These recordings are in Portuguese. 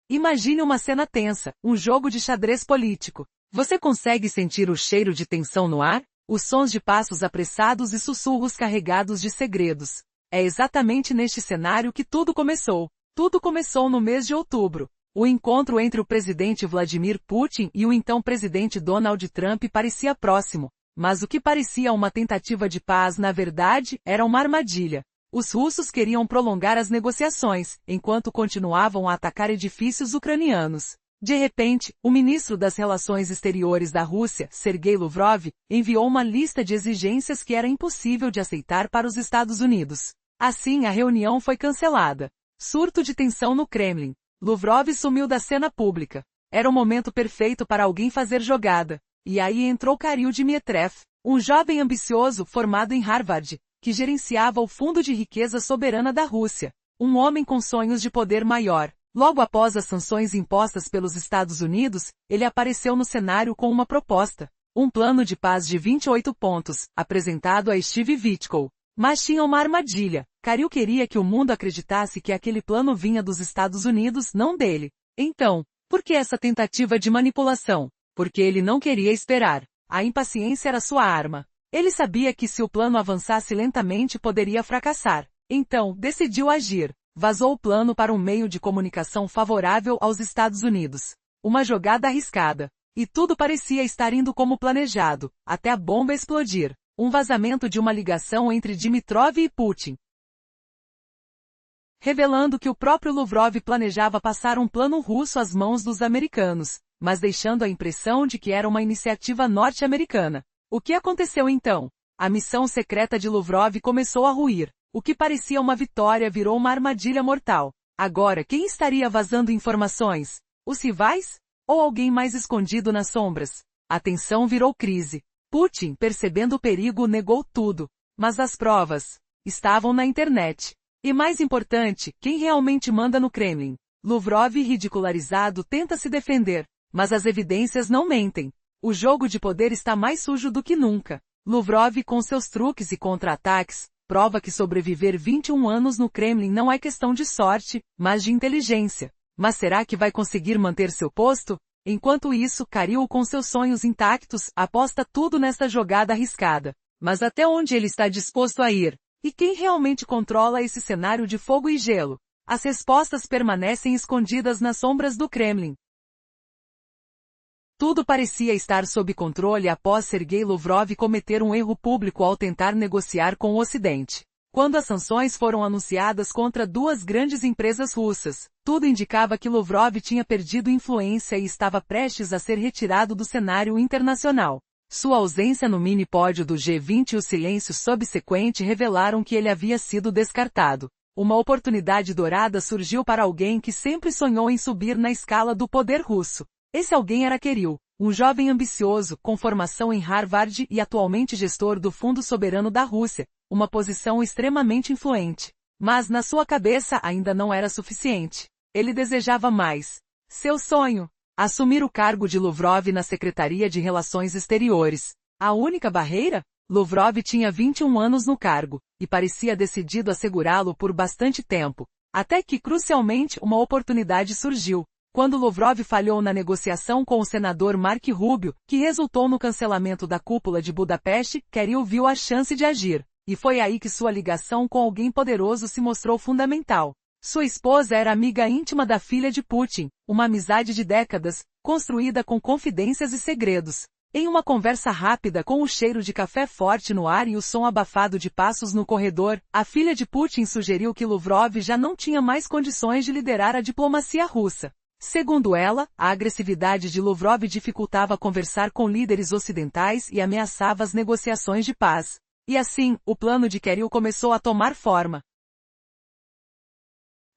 Imagine uma cena tensa, um jogo de xadrez político. Você consegue sentir o cheiro de tensão no ar? Os sons de passos apressados e sussurros carregados de segredos. É exatamente neste cenário que tudo começou. Tudo começou no mês de outubro. O encontro entre o presidente Vladimir Putin e o então presidente Donald Trump parecia próximo. Mas o que parecia uma tentativa de paz, na verdade, era uma armadilha. Os russos queriam prolongar as negociações, enquanto continuavam a atacar edifícios ucranianos. De repente, o ministro das Relações Exteriores da Rússia, Sergei Lavrov, enviou uma lista de exigências que era impossível de aceitar para os Estados Unidos. Assim, a reunião foi cancelada. Surto de tensão no Kremlin. Lavrov sumiu da cena pública. Era o momento perfeito para alguém fazer jogada. E aí entrou Kirill Dmitriev, um jovem ambicioso formado em Harvard, que gerenciava o Fundo de Riqueza Soberana da Rússia. Um homem com sonhos de poder maior. Logo após as sanções impostas pelos Estados Unidos, ele apareceu no cenário com uma proposta. Um plano de paz de 28 pontos, apresentado a Steve Witkoff. Mas tinha uma armadilha. Kirill queria que o mundo acreditasse que aquele plano vinha dos Estados Unidos, não dele. Então, por que essa tentativa de manipulação? Porque ele não queria esperar. A impaciência era sua arma. Ele sabia que se o plano avançasse lentamente poderia fracassar. Então, decidiu agir. Vazou o plano para um meio de comunicação favorável aos Estados Unidos. Uma jogada arriscada. E tudo parecia estar indo como planejado, até a bomba explodir. Um vazamento de uma ligação entre Dmitrov e Putin, revelando que o próprio Lavrov planejava passar um plano russo às mãos dos americanos, mas deixando a impressão de que era uma iniciativa norte-americana. O que aconteceu então? A missão secreta de Lavrov começou a ruir. O que parecia uma vitória virou uma armadilha mortal. Agora, quem estaria vazando informações? Os rivais? Ou alguém mais escondido nas sombras? A tensão virou crise. Putin, percebendo o perigo, negou tudo. Mas as provas estavam na internet. E mais importante, quem realmente manda no Kremlin? Lavrov, ridicularizado, tenta se defender. Mas as evidências não mentem. O jogo de poder está mais sujo do que nunca. Lavrov, com seus truques e contra-ataques, prova que sobreviver 21 anos no Kremlin não é questão de sorte, mas de inteligência. Mas será que vai conseguir manter seu posto? Enquanto isso, Kirill, com seus sonhos intactos, aposta tudo nesta jogada arriscada. Mas até onde ele está disposto a ir? E quem realmente controla esse cenário de fogo e gelo? As respostas permanecem escondidas nas sombras do Kremlin. Tudo parecia estar sob controle após Sergei Lavrov cometer um erro público ao tentar negociar com o Ocidente. Quando as sanções foram anunciadas contra duas grandes empresas russas, tudo indicava que Lavrov tinha perdido influência e estava prestes a ser retirado do cenário internacional. Sua ausência no mini-pódio do G20 e o silêncio subsequente revelaram que ele havia sido descartado. Uma oportunidade dourada surgiu para alguém que sempre sonhou em subir na escala do poder russo. Esse alguém era Kirill, um jovem ambicioso, com formação em Harvard e atualmente gestor do Fundo Soberano da Rússia, uma posição extremamente influente. Mas na sua cabeça ainda não era suficiente. Ele desejava mais. Seu sonho: assumir o cargo de Lavrov na Secretaria de Relações Exteriores. A única barreira? Lavrov tinha 21 anos no cargo, e parecia decidido a segurá-lo por bastante tempo. Até que, crucialmente, uma oportunidade surgiu. Quando Lavrov falhou na negociação com o senador Marco Rubio, que resultou no cancelamento da cúpula de Budapeste, Kirill viu a chance de agir. E foi aí que sua ligação com alguém poderoso se mostrou fundamental. Sua esposa era amiga íntima da filha de Putin, uma amizade de décadas, construída com confidências e segredos. Em uma conversa rápida com o cheiro de café forte no ar e o som abafado de passos no corredor, a filha de Putin sugeriu que Lavrov já não tinha mais condições de liderar a diplomacia russa. Segundo ela, a agressividade de Lavrov dificultava conversar com líderes ocidentais e ameaçava as negociações de paz. E assim, o plano de Kirill começou a tomar forma.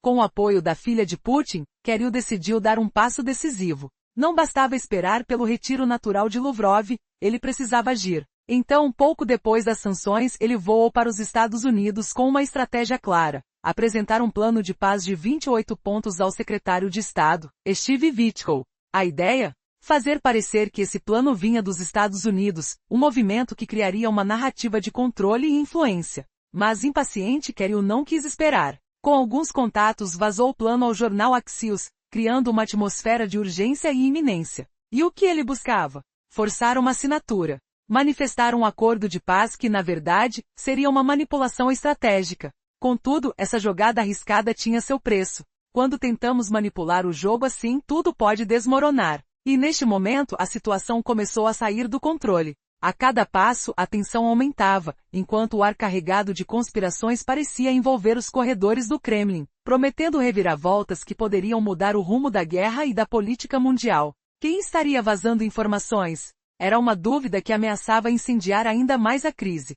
Com o apoio da filha de Putin, Kirill decidiu dar um passo decisivo. Não bastava esperar pelo retiro natural de Lavrov, ele precisava agir. Então, pouco depois das sanções, ele voou para os Estados Unidos com uma estratégia clara: apresentar um plano de paz de 28 pontos ao secretário de Estado, Steve Witkoff. A ideia? Fazer parecer que esse plano vinha dos Estados Unidos, um movimento que criaria uma narrativa de controle e influência. Mas impaciente, Kirill não quis esperar. Com alguns contatos vazou o plano ao jornal Axios, criando uma atmosfera de urgência e iminência. E o que ele buscava? Forçar uma assinatura. Manifestar um acordo de paz que, na verdade, seria uma manipulação estratégica. Contudo, essa jogada arriscada tinha seu preço. Quando tentamos manipular o jogo assim, tudo pode desmoronar. E neste momento, a situação começou a sair do controle. A cada passo, a tensão aumentava, enquanto o ar carregado de conspirações parecia envolver os corredores do Kremlin, prometendo reviravoltas que poderiam mudar o rumo da guerra e da política mundial. Quem estaria vazando informações? Era uma dúvida que ameaçava incendiar ainda mais a crise.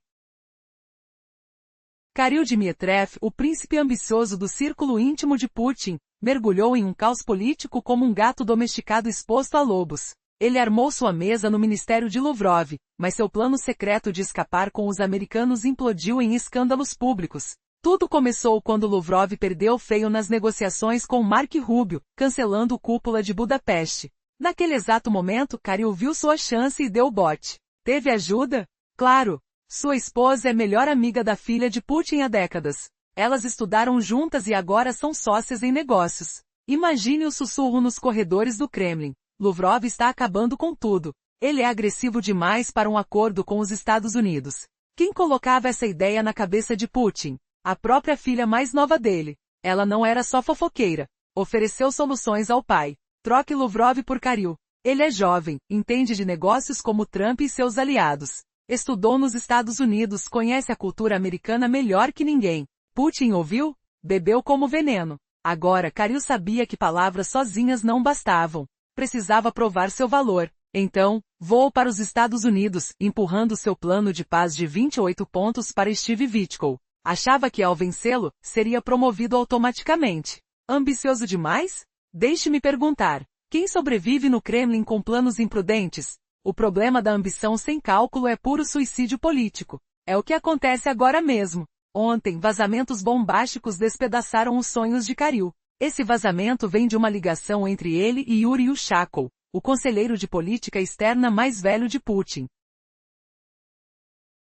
Kirill Dmitriev, o príncipe ambicioso do círculo íntimo de Putin, mergulhou em um caos político como um gato domesticado exposto a lobos. Ele armou sua mesa no ministério de Lavrov, mas seu plano secreto de escapar com os americanos implodiu em escândalos públicos. Tudo começou quando Lavrov perdeu feio nas negociações com Marco Rubio, cancelando o Cúpula de Budapeste. Naquele exato momento, Kirill viu sua chance e deu o bote. Teve ajuda? Claro. Sua esposa é melhor amiga da filha de Putin há décadas. Elas estudaram juntas e agora são sócias em negócios. Imagine o sussurro nos corredores do Kremlin. Lavrov está acabando com tudo. Ele é agressivo demais para um acordo com os Estados Unidos. Quem colocava essa ideia na cabeça de Putin? A própria filha mais nova dele. Ela não era só fofoqueira. Ofereceu soluções ao pai. Troque Lavrov por Kirill. Ele é jovem, entende de negócios como Trump e seus aliados. Estudou nos Estados Unidos, conhece a cultura americana melhor que ninguém. Putin ouviu? Bebeu como veneno. Agora Kirill sabia que palavras sozinhas não bastavam. Precisava provar seu valor. Então, voou para os Estados Unidos, empurrando seu plano de paz de 28 pontos para Steve Witkoff. Achava que ao vencê-lo, seria promovido automaticamente. Ambicioso demais? Deixe-me perguntar. Quem sobrevive no Kremlin com planos imprudentes? O problema da ambição sem cálculo é puro suicídio político. É o que acontece agora mesmo. Ontem, vazamentos bombásticos despedaçaram os sonhos de Kirill. Esse vazamento vem de uma ligação entre ele e Yuri Ushakov, o conselheiro de política externa mais velho de Putin.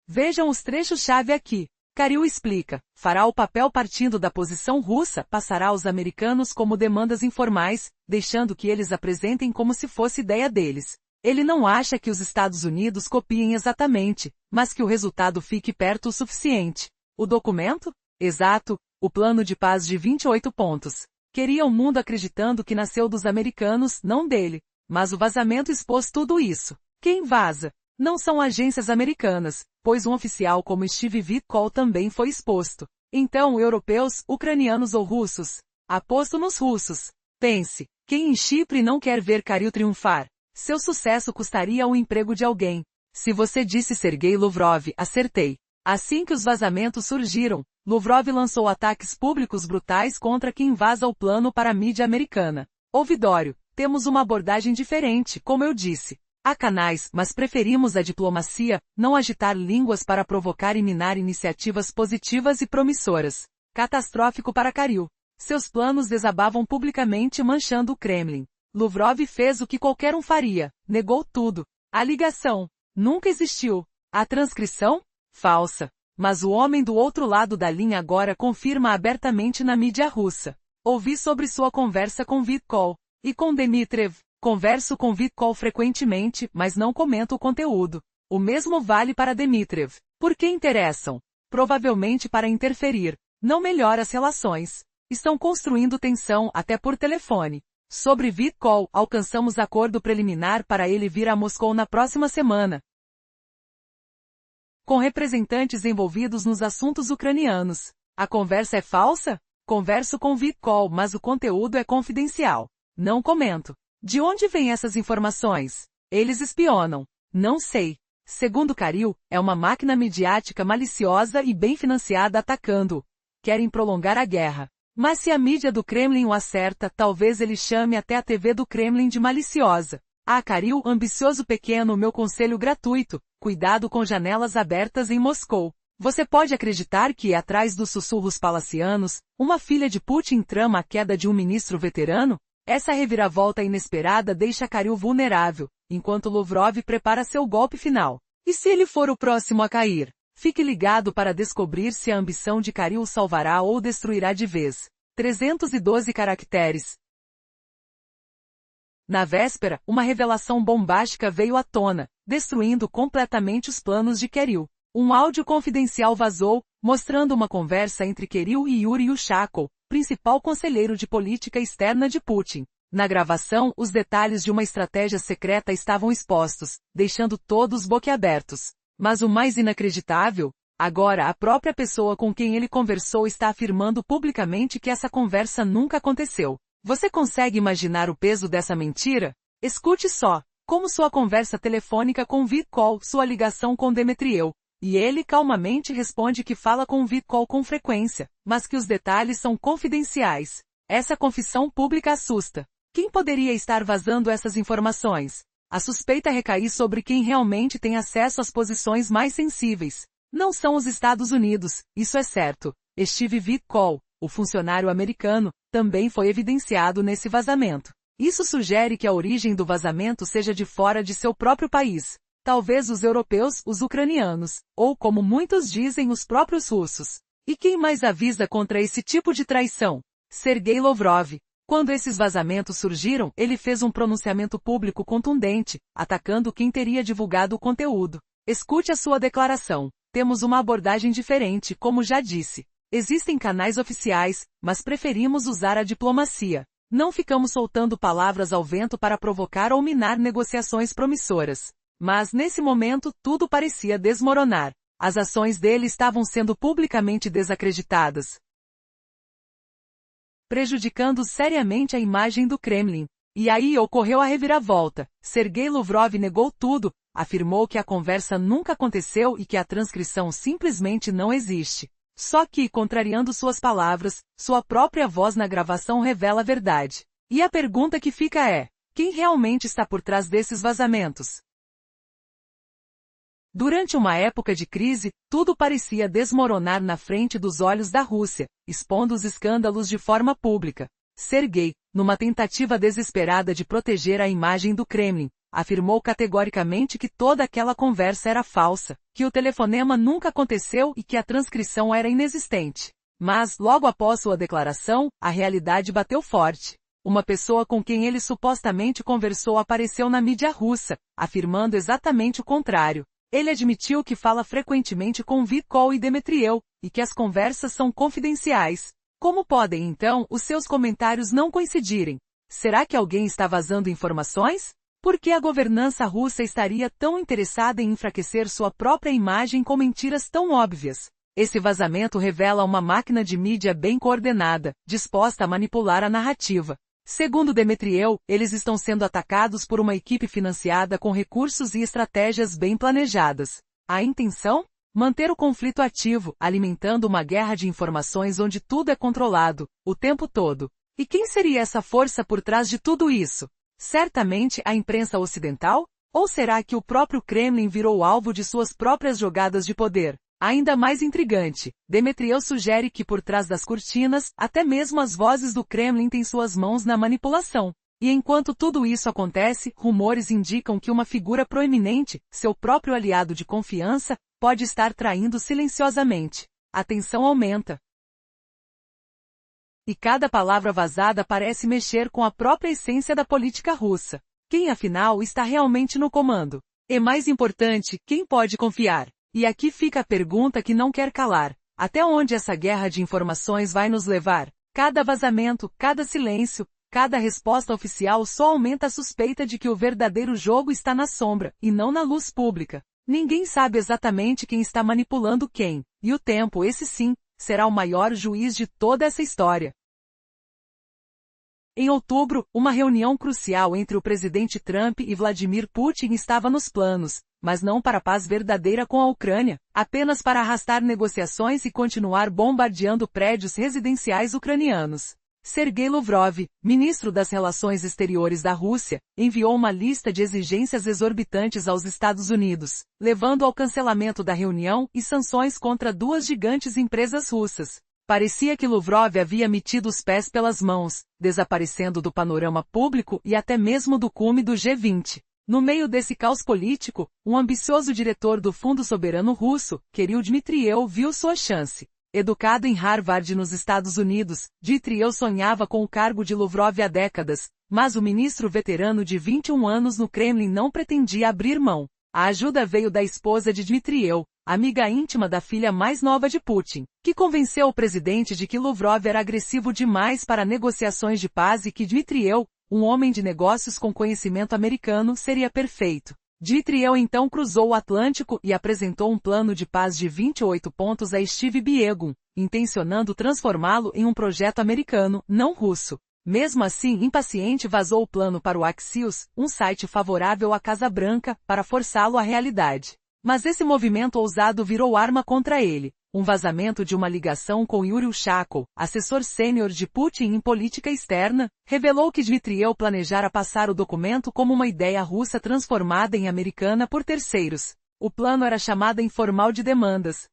Vejam os trechos-chave aqui. Kirill explica, fará o papel partindo da posição russa, passará aos americanos como demandas informais, deixando que eles apresentem como se fosse ideia deles. Ele não acha que os Estados Unidos copiem exatamente, mas que o resultado fique perto o suficiente. O documento? Exato, o plano de paz de 28 pontos. Queria o mundo acreditando que nasceu dos americanos, não dele. Mas o vazamento expôs tudo isso. Quem vaza? Não são agências americanas, pois um oficial como Steve Witkoff também foi exposto. Então, europeus, ucranianos ou russos? Aposto nos russos. Pense, quem em Chipre não quer ver Kirill triunfar? Seu sucesso custaria o emprego de alguém. Se você disse Sergei Lavrov, acertei. Assim que os vazamentos surgiram, Lavrov lançou ataques públicos brutais contra quem vaza o plano para a mídia americana. Ouvidório, temos uma abordagem diferente, como eu disse. Há canais, mas preferimos a diplomacia, não agitar línguas para provocar e minar iniciativas positivas e promissoras. Catastrófico para Kirill. Seus planos desabavam publicamente manchando o Kremlin. Lavrov fez o que qualquer um faria, negou tudo. A ligação nunca existiu. A transcrição? Falsa. Mas o homem do outro lado da linha agora confirma abertamente na mídia russa. Ouvi sobre sua conversa com Witkoff. E com Dmitriev. Converso com Witkoff frequentemente, mas não comento o conteúdo. O mesmo vale para Dmitriev. Por que interessam? Provavelmente para interferir. Não melhora as relações. Estão construindo tensão até por telefone. Sobre Witkoff, alcançamos acordo preliminar para ele vir a Moscou na próxima semana. Com representantes envolvidos nos assuntos ucranianos. A conversa é falsa? Converso com Witkoff, mas o conteúdo é confidencial. Não comento. De onde vêm essas informações? Eles espionam. Não sei. Segundo Kirill, é uma máquina midiática maliciosa e bem financiada atacando-o. Querem prolongar a guerra. Mas se a mídia do Kremlin o acerta, talvez ele chame até a TV do Kremlin de maliciosa. Ah, Kirill, ambicioso pequeno, meu conselho gratuito. Cuidado com janelas abertas em Moscou. Você pode acreditar que, atrás dos sussurros palacianos, uma filha de Putin trama a queda de um ministro veterano? Essa reviravolta inesperada deixa Kirill vulnerável, enquanto Lavrov prepara seu golpe final. E se ele for o próximo a cair? Fique ligado para descobrir se a ambição de Kirill o salvará ou destruirá de vez. 312 caracteres. Na véspera, uma revelação bombástica veio à tona, destruindo completamente os planos de Kirill. Um áudio confidencial vazou, mostrando uma conversa entre Kirill e Yuri Ushakov, principal conselheiro de política externa de Putin. Na gravação, os detalhes de uma estratégia secreta estavam expostos, deixando todos boquiabertos. Mas o mais inacreditável? Agora a própria pessoa com quem ele conversou está afirmando publicamente que essa conversa nunca aconteceu. Você consegue imaginar o peso dessa mentira? Escute só, como sua conversa telefônica com Vitkol, sua ligação com Dmitriev. E ele calmamente responde que fala com Vitkol com frequência, mas que os detalhes são confidenciais. Essa confissão pública assusta. Quem poderia estar vazando essas informações? A suspeita recai sobre quem realmente tem acesso às posições mais sensíveis. Não são os Estados Unidos, isso é certo. Steve Vitkol, o funcionário americano, também foi evidenciado nesse vazamento. Isso sugere que a origem do vazamento seja de fora de seu próprio país. Talvez os europeus, os ucranianos, ou como muitos dizem, os próprios russos. E quem mais avisa contra esse tipo de traição? Sergei Lavrov. Quando esses vazamentos surgiram, ele fez um pronunciamento público contundente, atacando quem teria divulgado o conteúdo. Escute a sua declaração. Temos uma abordagem diferente, como já disse. Existem canais oficiais, mas preferimos usar a diplomacia. Não ficamos soltando palavras ao vento para provocar ou minar negociações promissoras. Mas, nesse momento, tudo parecia desmoronar. As ações dele estavam sendo publicamente desacreditadas, prejudicando seriamente a imagem do Kremlin. E aí ocorreu a reviravolta. Sergei Lavrov negou tudo, afirmou que a conversa nunca aconteceu e que a transcrição simplesmente não existe. Só que, contrariando suas palavras, sua própria voz na gravação revela a verdade. E a pergunta que fica é: quem realmente está por trás desses vazamentos? Durante uma época de crise, tudo parecia desmoronar na frente dos olhos da Rússia, expondo os escândalos de forma pública. Sergei, numa tentativa desesperada de proteger a imagem do Kremlin, afirmou categoricamente que toda aquela conversa era falsa, que o telefonema nunca aconteceu e que a transcrição era inexistente. Mas, logo após sua declaração, a realidade bateu forte. Uma pessoa com quem ele supostamente conversou apareceu na mídia russa, afirmando exatamente o contrário. Ele admitiu que fala frequentemente com Vitkol e Dmitriev, e que as conversas são confidenciais. Como podem, então, os seus comentários não coincidirem? Será que alguém está vazando informações? Por que a governança russa estaria tão interessada em enfraquecer sua própria imagem com mentiras tão óbvias? Esse vazamento revela uma máquina de mídia bem coordenada, disposta a manipular a narrativa. Segundo Dmitriev, eles estão sendo atacados por uma equipe financiada com recursos e estratégias bem planejadas. A intenção? Manter o conflito ativo, alimentando uma guerra de informações onde tudo é controlado, o tempo todo. E quem seria essa força por trás de tudo isso? Certamente a imprensa ocidental? Ou será que o próprio Kremlin virou alvo de suas próprias jogadas de poder? Ainda mais intrigante, Dmitriev sugere que por trás das cortinas, até mesmo as vozes do Kremlin têm suas mãos na manipulação. E enquanto tudo isso acontece, rumores indicam que uma figura proeminente, seu próprio aliado de confiança, pode estar traindo silenciosamente. A tensão aumenta. E cada palavra vazada parece mexer com a própria essência da política russa. Quem afinal está realmente no comando? E mais importante, quem pode confiar? E aqui fica a pergunta que não quer calar. Até onde essa guerra de informações vai nos levar? Cada vazamento, cada silêncio, cada resposta oficial só aumenta a suspeita de que o verdadeiro jogo está na sombra, e não na luz pública. Ninguém sabe exatamente quem está manipulando quem, e o tempo, esse sim, será o maior juiz de toda essa história. Em outubro, uma reunião crucial entre o presidente Trump e Vladimir Putin estava nos planos, mas não para a paz verdadeira com a Ucrânia, apenas para arrastar negociações e continuar bombardeando prédios residenciais ucranianos. Sergei Lavrov, ministro das Relações Exteriores da Rússia, enviou uma lista de exigências exorbitantes aos Estados Unidos, levando ao cancelamento da reunião e sanções contra duas gigantes empresas russas. Parecia que Lavrov havia metido os pés pelas mãos, desaparecendo do panorama público e até mesmo do cume do G20. No meio desse caos político, um ambicioso diretor do Fundo Soberano Russo, Kirill Dmitriev, viu sua chance. Educado em Harvard nos Estados Unidos, Dmitriev sonhava com o cargo de Lavrov há décadas, mas o ministro veterano de 21 anos no Kremlin não pretendia abrir mão. A ajuda veio da esposa de Dmitriev, amiga íntima da filha mais nova de Putin, que convenceu o presidente de que Lavrov era agressivo demais para negociações de paz e que Dmitriev, um homem de negócios com conhecimento americano, seria perfeito. Dmitriev então cruzou o Atlântico e apresentou um plano de paz de 28 pontos a Steve Biegun, intencionando transformá-lo em um projeto americano, não russo. Mesmo assim, impaciente, vazou o plano para o Axios, um site favorável à Casa Branca, para forçá-lo à realidade. Mas esse movimento ousado virou arma contra ele. Um vazamento de uma ligação com Yuri Ushakov, assessor sênior de Putin em política externa, revelou que Dmitriev planejara passar o documento como uma ideia russa transformada em americana por terceiros. O plano era chamada informal de demandas,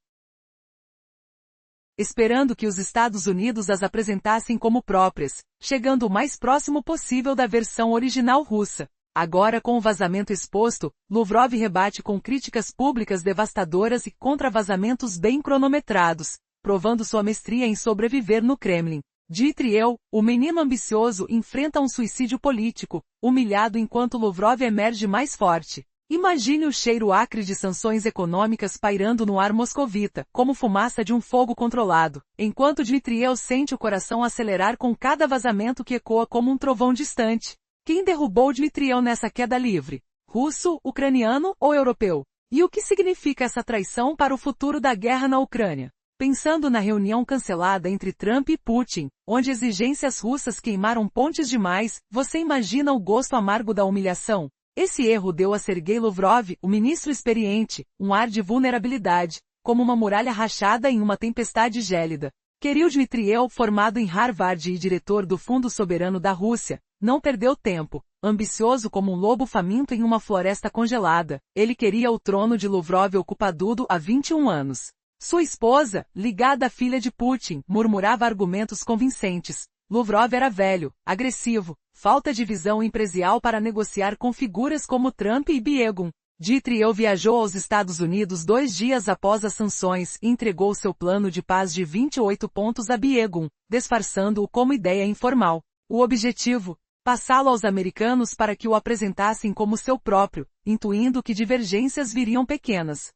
esperando que os Estados Unidos as apresentassem como próprias, chegando o mais próximo possível da versão original russa. Agora, com o vazamento exposto, Lavrov rebate com críticas públicas devastadoras e contra-vazamentos bem cronometrados, provando sua mestria em sobreviver no Kremlin. Dmitriev, o menino ambicioso, enfrenta um suicídio político, humilhado enquanto Lavrov emerge mais forte. Imagine o cheiro acre de sanções econômicas pairando no ar moscovita, como fumaça de um fogo controlado, enquanto Dmitriev sente o coração acelerar com cada vazamento que ecoa como um trovão distante. Quem derrubou Dmitriev nessa queda livre? Russo, ucraniano ou europeu? E o que significa essa traição para o futuro da guerra na Ucrânia? Pensando na reunião cancelada entre Trump e Putin, onde exigências russas queimaram pontes demais, você imagina o gosto amargo da humilhação? Esse erro deu a Sergei Lavrov, o ministro experiente, um ar de vulnerabilidade, como uma muralha rachada em uma tempestade gélida. Kirill Dmitriev, formado em Harvard e diretor do Fundo Soberano da Rússia, não perdeu tempo. Ambicioso como um lobo faminto em uma floresta congelada, ele queria o trono de Lavrov ocupado há 21 anos. Sua esposa, ligada à filha de Putin, murmurava argumentos convincentes. Lavrov era velho, agressivo, falta de visão empresarial para negociar com figuras como Trump e Biegun. Dmitriev viajou aos Estados Unidos 2 dias após as sanções e entregou seu plano de paz de 28 pontos a Biegun, disfarçando-o como ideia informal. O objetivo? Passá-lo aos americanos para que o apresentassem como seu próprio, intuindo que divergências viriam pequenas.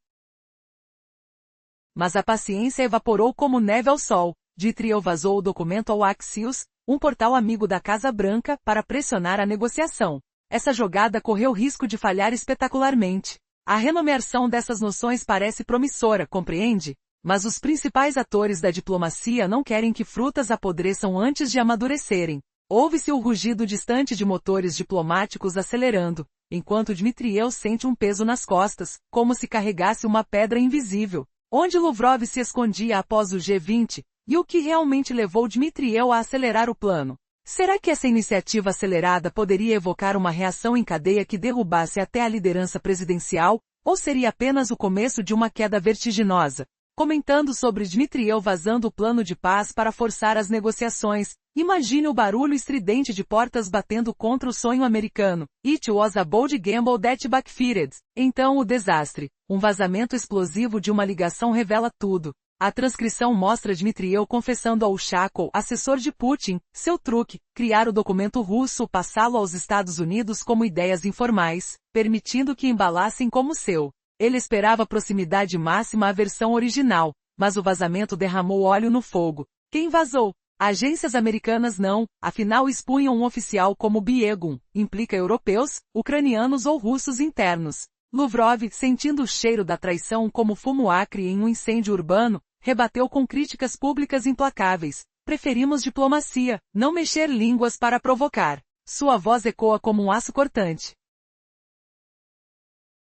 Mas a paciência evaporou como neve ao sol. Dmitriev vazou o documento ao Axios, um portal amigo da Casa Branca, para pressionar a negociação. Essa jogada correu risco de falhar espetacularmente. A renomeação dessas noções parece promissora, compreende? Mas os principais atores da diplomacia não querem que frutas apodreçam antes de amadurecerem. Ouve-se o rugido distante de motores diplomáticos acelerando, enquanto Dmitriev sente um peso nas costas, como se carregasse uma pedra invisível. Onde Lavrov se escondia após o G20, e o que realmente levou Dmitriev a acelerar o plano? Será que essa iniciativa acelerada poderia evocar uma reação em cadeia que derrubasse até a liderança presidencial, ou seria apenas o começo de uma queda vertiginosa? Comentando sobre Dmitriev vazando o plano de paz para forçar as negociações, imagine o barulho estridente de portas batendo contra o sonho americano. It was a bold gamble that backfired. Então o desastre. Um vazamento explosivo de uma ligação revela tudo. A transcrição mostra Dmitriev confessando ao Ushakov, assessor de Putin, seu truque, criar o documento russo, passá-lo aos Estados Unidos como ideias informais, permitindo que embalassem como seu. Ele esperava proximidade máxima à versão original, mas o vazamento derramou óleo no fogo. Quem vazou? Agências americanas não, afinal expunham um oficial como Biegun, implica europeus, ucranianos ou russos internos. Lavrov, sentindo o cheiro da traição como fumo acre em um incêndio urbano, rebateu com críticas públicas implacáveis. Preferimos diplomacia, não mexer línguas para provocar. Sua voz ecoa como um aço cortante,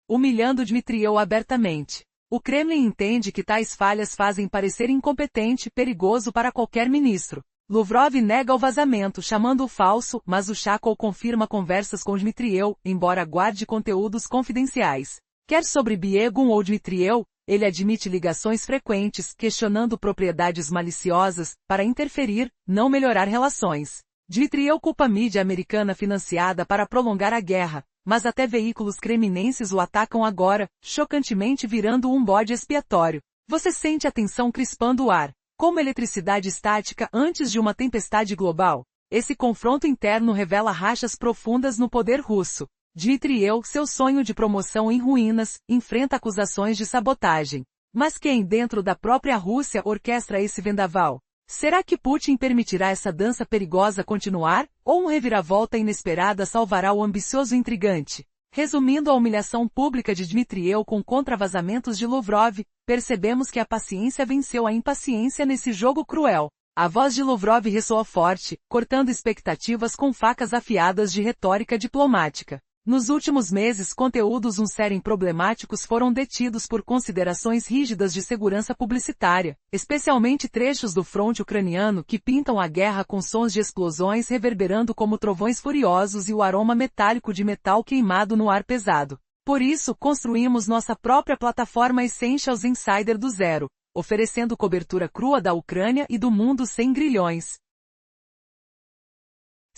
humilhando Dmitriev abertamente. O Kremlin entende que tais falhas fazem parecer incompetente e perigoso para qualquer ministro. Lavrov nega o vazamento, chamando-o falso, mas Ushakov confirma conversas com Dmitriev, embora guarde conteúdos confidenciais. Quer sobre Biegun ou Dmitriev, ele admite ligações frequentes, questionando propriedades maliciosas, para interferir, não melhorar relações. Dmitriev culpa a mídia americana financiada para prolongar a guerra, mas até veículos kremlinenses o atacam agora, chocantemente virando um bode expiatório. Você sente a tensão crispando o ar. Como eletricidade estática antes de uma tempestade global. Esse confronto interno revela rachas profundas no poder russo. Dmitriev, seu sonho de promoção em ruínas, enfrenta acusações de sabotagem. Mas quem dentro da própria Rússia orquestra esse vendaval? Será que Putin permitirá essa dança perigosa continuar, ou uma reviravolta inesperada salvará o ambicioso intrigante? Resumindo a humilhação pública de Dmitriev com contravazamentos de Lavrov, percebemos que a paciência venceu a impaciência nesse jogo cruel. A voz de Lavrov ressoa forte, cortando expectativas com facas afiadas de retórica diplomática. Nos últimos meses, conteúdos serem problemáticos foram detidos por considerações rígidas de segurança publicitária, especialmente trechos do fronte ucraniano que pintam a guerra com sons de explosões reverberando como trovões furiosos e o aroma metálico de metal queimado no ar pesado. Por isso, construímos nossa própria plataforma Essentials Insider do zero, oferecendo cobertura crua da Ucrânia e do mundo sem grilhões.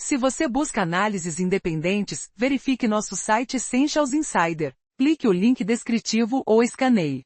Se você busca análises independentes, verifique nosso site Essentials Insider. Clique o link descritivo ou escaneie.